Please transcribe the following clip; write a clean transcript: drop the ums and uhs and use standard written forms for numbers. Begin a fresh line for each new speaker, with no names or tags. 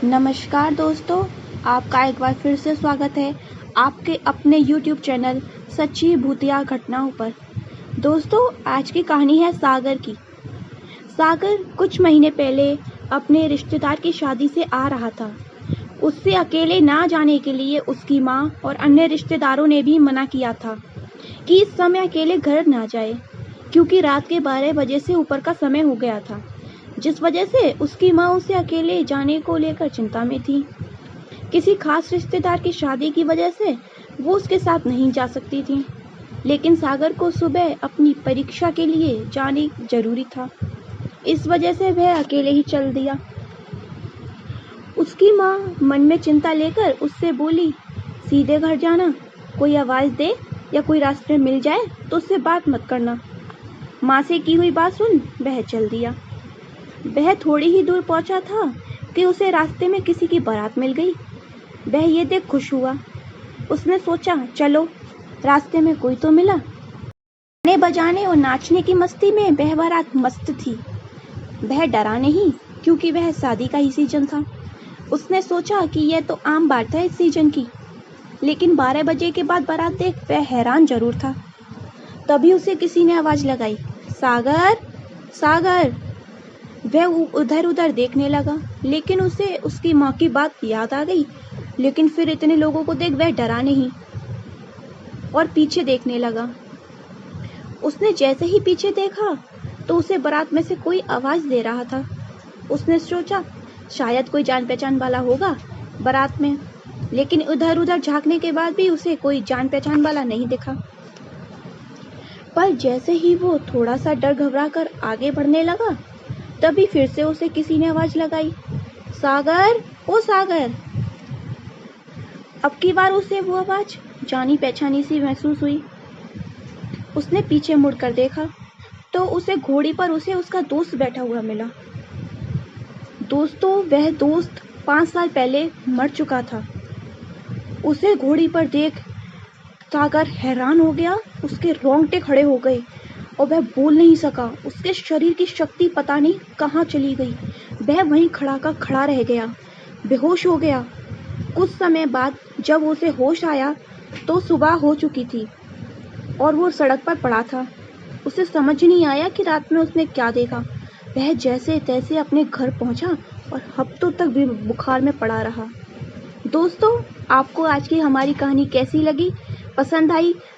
नमस्कार दोस्तों, आपका एक बार फिर से स्वागत है आपके अपने YouTube चैनल सच्ची भूतिया घटनाओं पर। दोस्तों, आज की कहानी है सागर की। सागर कुछ महीने पहले अपने रिश्तेदार की शादी से आ रहा था। उससे अकेले ना जाने के लिए उसकी माँ और अन्य रिश्तेदारों ने भी मना किया था कि इस समय अकेले घर ना जाए, क्योंकि रात के 12 बजे से ऊपर का समय हो गया था, जिस वजह से उसकी माँ उसे अकेले जाने को लेकर चिंता में थी। किसी खास रिश्तेदार की शादी की वजह से वो उसके साथ नहीं जा सकती थी, लेकिन सागर को सुबह अपनी परीक्षा के लिए जाने जरूरी था। इस वजह से वह अकेले ही चल दिया। उसकी माँ मन में चिंता लेकर उससे बोली, सीधे घर जाना, कोई आवाज़ दे या कोई रास्ते में मिल जाए तो उससे बात मत करना। माँ से की हुई बात सुन वह चल दिया। वह थोड़ी ही दूर पहुंचा था कि उसे रास्ते में किसी की बारात मिल गई। वह ये देख खुश हुआ। उसने सोचा, चलो रास्ते में कोई तो मिला। गाने बजाने और नाचने की मस्ती में वह बारात मस्त थी। वह डरा नहीं, क्योंकि वह शादी का ही सीजन था। उसने सोचा कि यह तो आम बात है इस सीजन की। लेकिन 12 बजे के बाद बारात देख वह हैरान जरूर था। तभी उसे किसी ने आवाज लगाई, सागर, सागर। वह उधर उधर देखने लगा, लेकिन उसे उसकी माँ की बात याद आ गई। लेकिन फिर इतने लोगों को देख वह डरा नहीं और पीछे देखने लगा। उसने जैसे ही पीछे देखा तो उसे बारात में से कोई आवाज दे रहा था। उसने सोचा शायद कोई जान पहचान वाला होगा बारात में, लेकिन उधर उधर झांकने के बाद भी उसे कोई जान पहचान वाला नहीं दिखा। पर जैसे ही वो थोड़ा सा डर घबरा कर आगे बढ़ने लगा, तभी फिर से उसे किसी ने आवाज लगाई, सागर, ओ सागर। अब की बार उसे वो आवाज जानी पहचानी सी महसूस हुई। उसने पीछे मुड़कर देखा तो उसे घोड़ी पर उसे उसका दोस्त बैठा हुआ मिला। दोस्तों, वह दोस्त 5 साल पहले मर चुका था। उसे घोड़ी पर देख सागर हैरान हो गया। उसके रोंगटे खड़े हो गए और वह बोल नहीं सका। उसके शरीर की शक्ति पता नहीं कहाँ चली गई। वह वहीं खड़ा का खड़ा रह गया, बेहोश हो गया। कुछ समय बाद जब उसे होश आया तो सुबह हो चुकी थी और वो सड़क पर पड़ा था। उसे समझ नहीं आया कि रात में उसने क्या देखा। वह जैसे तैसे अपने घर पहुंचा और हफ्तों तक भी बुखार में पड़ा रहा। दोस्तों, आपको आज की हमारी कहानी कैसी लगी? पसंद आई